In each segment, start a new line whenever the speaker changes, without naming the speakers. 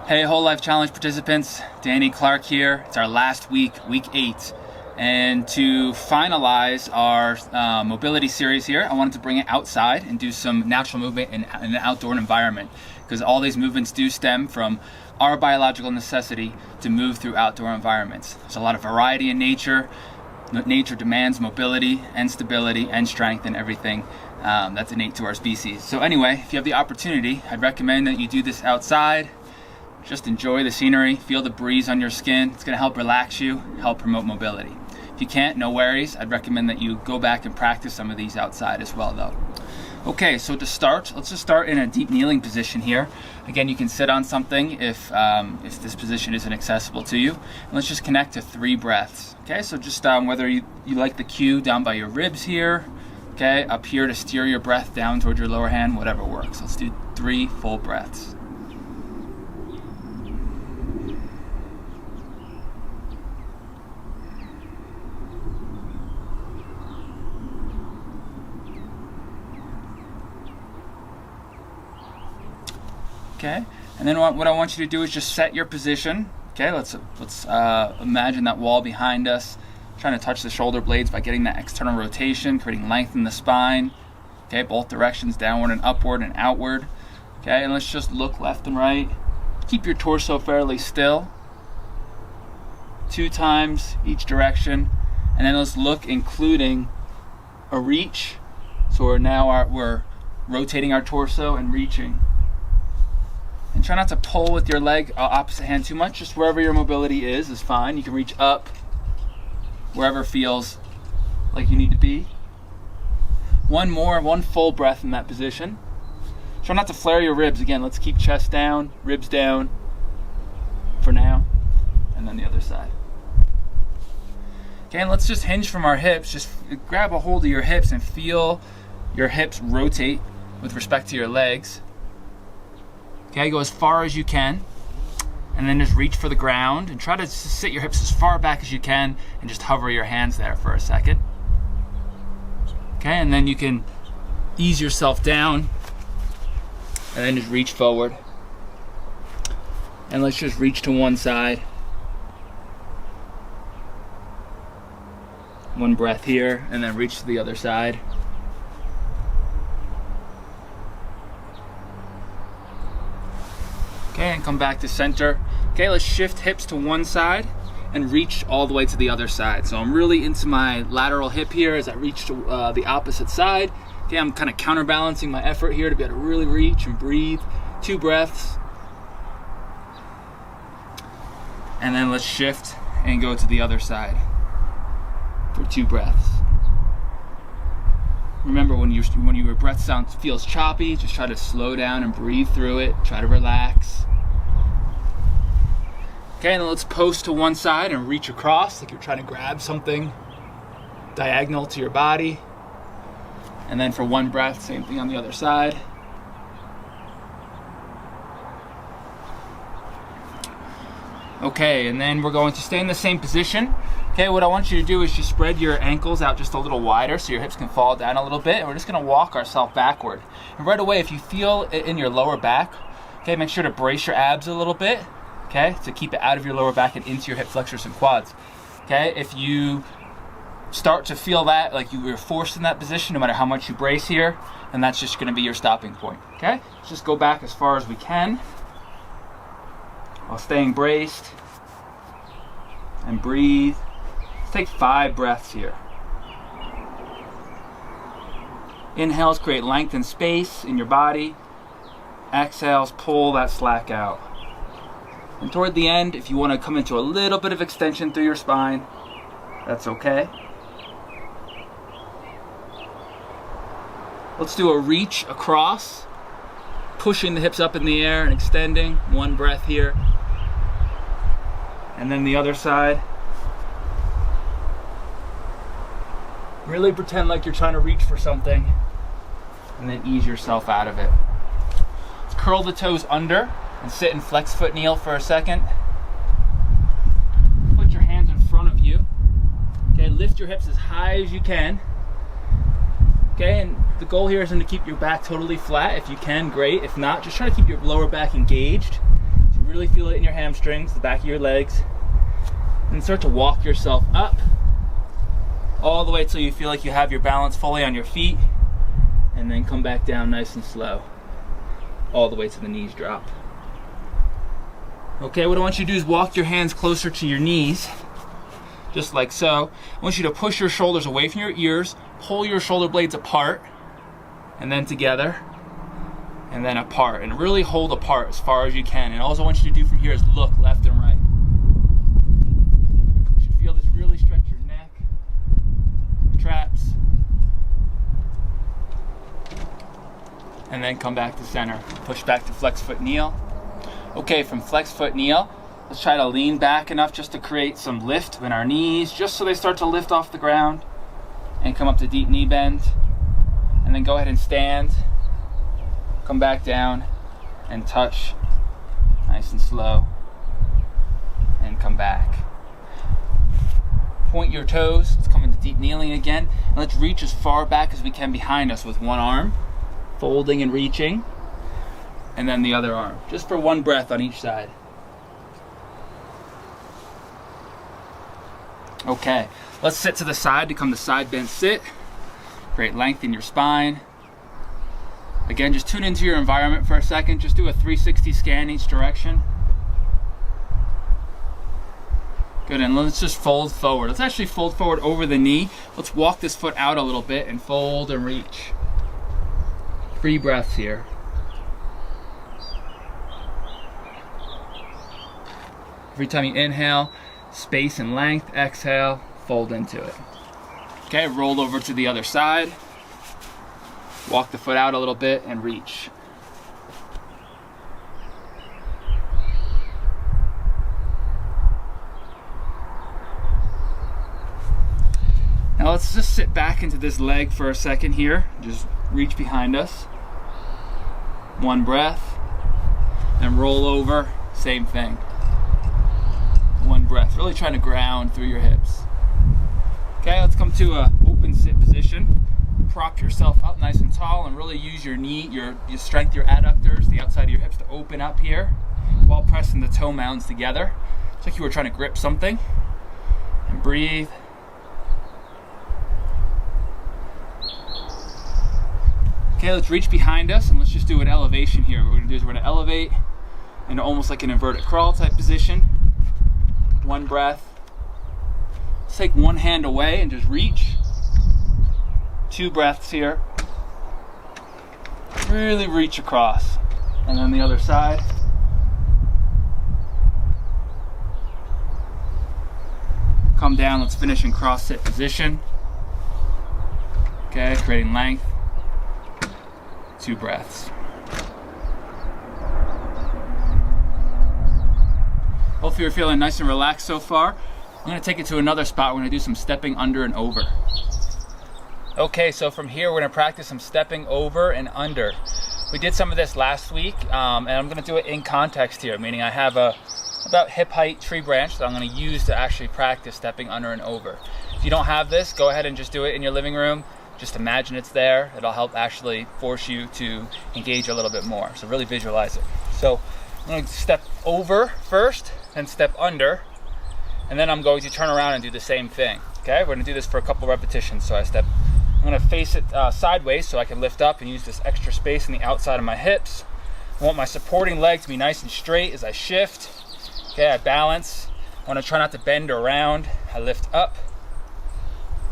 Hey, Whole Life Challenge participants, Danny Clark here. It's our last week, week 8. And to finalize our mobility series here, I wanted to bring it outside and do some natural movement in an outdoor environment, because all these movements do stem from our biological necessity to move through outdoor environments. There's a lot of variety in nature. Nature demands mobility and stability and strength and everything that's innate to our species. So anyway, if you have the opportunity, I'd recommend that you do this outside. Just enjoy the scenery, feel the breeze on your skin. It's going to help relax you, help promote mobility. If you can't, no worries. I'd recommend that you go back and practice some of these outside as well though. Okay, so to start, let's just start in a deep kneeling position here. Again, you can sit on something if this position isn't accessible to you. And let's just connect to 3 breaths. Okay, so just whether you like the cue down by your ribs here, okay, up here to steer your breath down towards your lower hand, whatever works. Let's do 3 full breaths. Okay, and then what I want you to do is just set your position. Okay, let's imagine that wall behind us, trying to touch the shoulder blades by getting that external rotation, creating length in the spine. Okay, both directions, downward and upward and outward. Okay, and let's just look left and right. Keep your torso fairly still. 2 times each direction, and then let's look including a reach. So we're rotating our torso and reaching. And try not to pull with your leg opposite hand too much. Just wherever your mobility is fine. You can reach up wherever feels like you need to be. One full breath in that position. Try not to flare your ribs. Again, let's keep chest down, ribs down for now. And then the other side. Okay, and let's just hinge from our hips. Just grab a hold of your hips and feel your hips rotate with respect to your legs. Okay, go as far as you can, and then just reach for the ground and try to sit your hips as far back as you can and just hover your hands there for a second. Okay, and then you can ease yourself down and then just reach forward. And let's just reach to one side. One breath here, and then reach to the other side. Okay, and come back to center. Okay, let's shift hips to one side and reach all the way to the other side. So I'm really into my lateral hip here as I reach to the opposite side. Okay, I'm kind of counterbalancing my effort here to be able to really reach and breathe. 2 breaths. And then let's shift and go to the other side for 2 breaths. Remember, when your breath feels choppy, just try to slow down and breathe through it. Try to relax. Okay, and then let's post to one side and reach across like you're trying to grab something diagonal to your body. And then for 1 breath, same thing on the other side. Okay, and then we're going to stay in the same position. Okay, what I want you to do is just spread your ankles out just a little wider so your hips can fall down a little bit, and we're just going to walk ourselves backward. And right away, if you feel it in your lower back, okay, make sure to brace your abs a little bit, okay, to keep it out of your lower back and into your hip flexors and quads. Okay, if you start to feel that, like you were forced in that position, no matter how much you brace here, then that's just going to be your stopping point. Okay, let's just go back as far as we can while staying braced and breathe. Let's take 5 breaths here. Inhales create length and space in your body. Exhales pull that slack out. And toward the end, if you want to come into a little bit of extension through your spine, that's okay. Let's do a reach across, pushing the hips up in the air and extending. 1 breath here. And then the other side. Really pretend like you're trying to reach for something, and then ease yourself out of it. Let's curl the toes under and sit in flex foot kneel for a second. Put your hands in front of you. Okay, lift your hips as high as you can. Okay, and the goal here isn't to keep your back totally flat. If you can, great. If not, just try to keep your lower back engaged. really feel it in your hamstrings, the back of your legs. And start to walk yourself up all the way till you feel like you have your balance fully on your feet, and then come back down nice and slow all the way to the knees drop. Okay, what I want you to do is walk your hands closer to your knees, just like so. I want you to push your shoulders away from your ears, pull your shoulder blades apart, and then together, and then apart, and really hold apart as far as you can. And all I want you to do from here is look left and right. You should feel this really stretch your neck, traps, and then come back to center. Push back to flex foot kneel. Okay, from flex foot kneel, let's try to lean back enough just to create some lift in our knees, just so they start to lift off the ground, and come up to deep knee bend. And then go ahead and stand, come back down, and touch, nice and slow, and come back. Point your toes, let's come into deep kneeling again, and let's reach as far back as we can behind us with one arm, folding and reaching, and then the other arm, just for one breath on each side. Okay, let's sit to the side to come to side bend sit. Great length in your spine. Again, just tune into your environment for a second. Just do a 360 scan each direction. Good, and let's just fold forward. Let's actually fold forward over the knee. Let's walk this foot out a little bit and fold and reach. 3 breaths here. Every time you inhale, space and length. Exhale, fold into it. Okay, roll over to the other side. Walk the foot out a little bit and reach. Now let's just sit back into this leg for a second here. Just reach behind us. 1 breath. And roll over, same thing. 1 breath, really trying to ground through your hips. Okay, let's come to a open sit position. Prop yourself up nice and tall and really use your knee, your strength, your adductors, the outside of your hips to open up here while pressing the toe mounds together. It's like you were trying to grip something. And breathe. Okay, let's reach behind us and let's just do an elevation here. What we're gonna do is we're gonna elevate into almost like an inverted crawl type position. 1 breath. Let's take one hand away and just reach. 2 breaths here. Really reach across. And then the other side. Come down, let's finish in cross sit position. Okay, creating length. 2 breaths. Hopefully you're feeling nice and relaxed so far. I'm going to take it to another spot. We're going to do some stepping under and over. Okay, so from here we're going to practice some stepping over and under. We did some of this last week, and I'm going to do it in context here, meaning I have a about hip height tree branch that I'm going to use to actually practice stepping under and over. If you don't have this, go ahead and just do it in your living room. Just imagine it's there. It'll help actually force you to engage a little bit more. So really visualize it. So I'm going to step over first, then step under, and then I'm going to turn around and do the same thing. Okay, we're going to do this for a couple repetitions. So I'm going to face it sideways so I can lift up and use this extra space on the outside of my hips. I want my supporting leg to be nice and straight as I shift. Okay, I balance. I want to try not to bend around. I lift up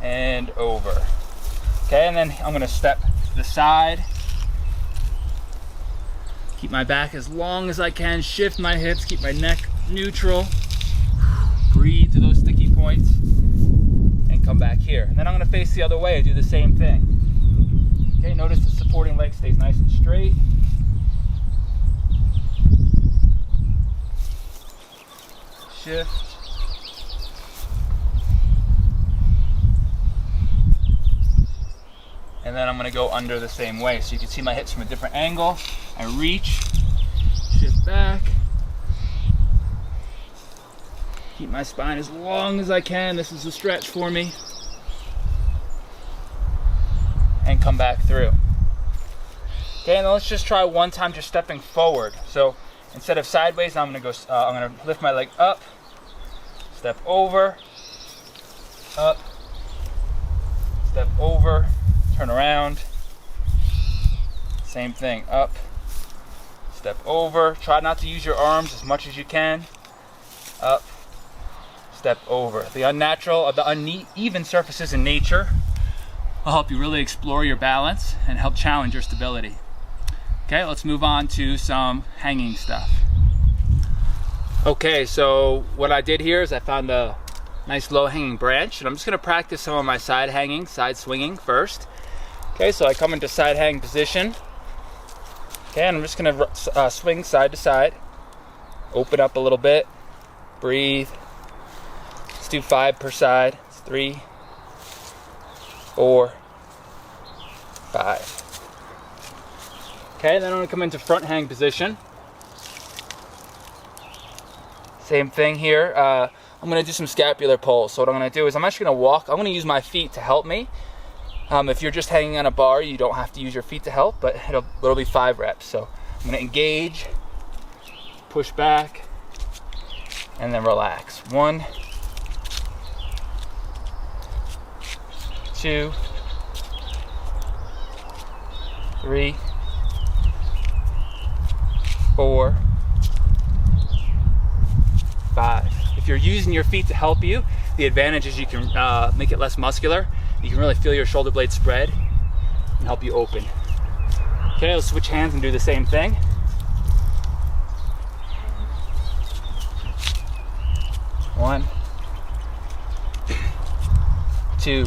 and over. Okay, and then I'm going to step to the side. Keep my back as long as I can. Shift my hips. Keep my neck neutral. Breathe to those sticky points. And come back here. And then I'm going to face the other way and do the same thing. Okay, notice the supporting leg stays nice and straight. Shift. And then I'm going to go under the same way. So you can see my hips from a different angle. I reach, shift back. Keep my spine as long as I can. This is a stretch for me. And come back through. Okay, and let's just try one time just stepping forward. So Instead of sideways, I'm gonna lift my leg up, step over, up, step over, turn around. Same thing, up, step over. Try not to use your arms as much as you can. Up, step over. The uneven surfaces in nature will help you really explore your balance and help challenge your stability. Okay, let's move on to some hanging stuff. Okay, so what I did here is I found a nice low hanging branch, and I'm just gonna practice some of my side swinging first. Okay, so I come into side hang position. Okay, and I'm just gonna swing side to side. Open up a little bit, breathe. Let's do 5 per side. It's 3, 4, 5. Okay, then I'm gonna come into front hang position. Same thing here. I'm gonna do some scapular poles. So what I'm gonna do is I'm actually gonna walk. I'm gonna use my feet to help me. If you're just hanging on a bar, you don't have to use your feet to help, but it'll be 5 reps. So I'm gonna engage, push back, and then relax. 1, 2, 3, 4, 5. If you're using your feet to help you, the advantage is you can make it less muscular. You can really feel your shoulder blades spread and help you open. Okay, let's switch hands and do the same thing. 1, 2,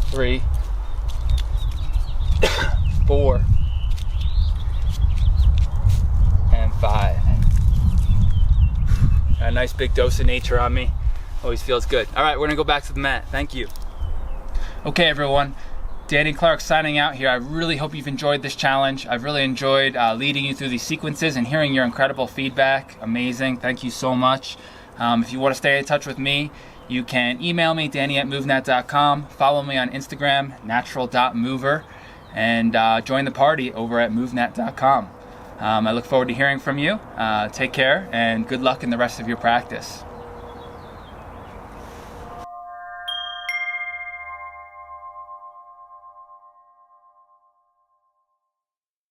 3, 4, and 5. A nice big dose of nature on me. Always feels good. All right, we're gonna go back to the mat. Thank you. Okay, everyone. Danny Clark signing out here. I really hope you've enjoyed this challenge. I've really enjoyed leading you through these sequences and hearing your incredible feedback. Amazing. Thank you so much. If you want to stay in touch with me, you can email me, danny@movnat.com. Follow me on Instagram, natural.mover, and join the party over at movnat.com. I look forward to hearing from you. Take care, and good luck in the rest of your practice.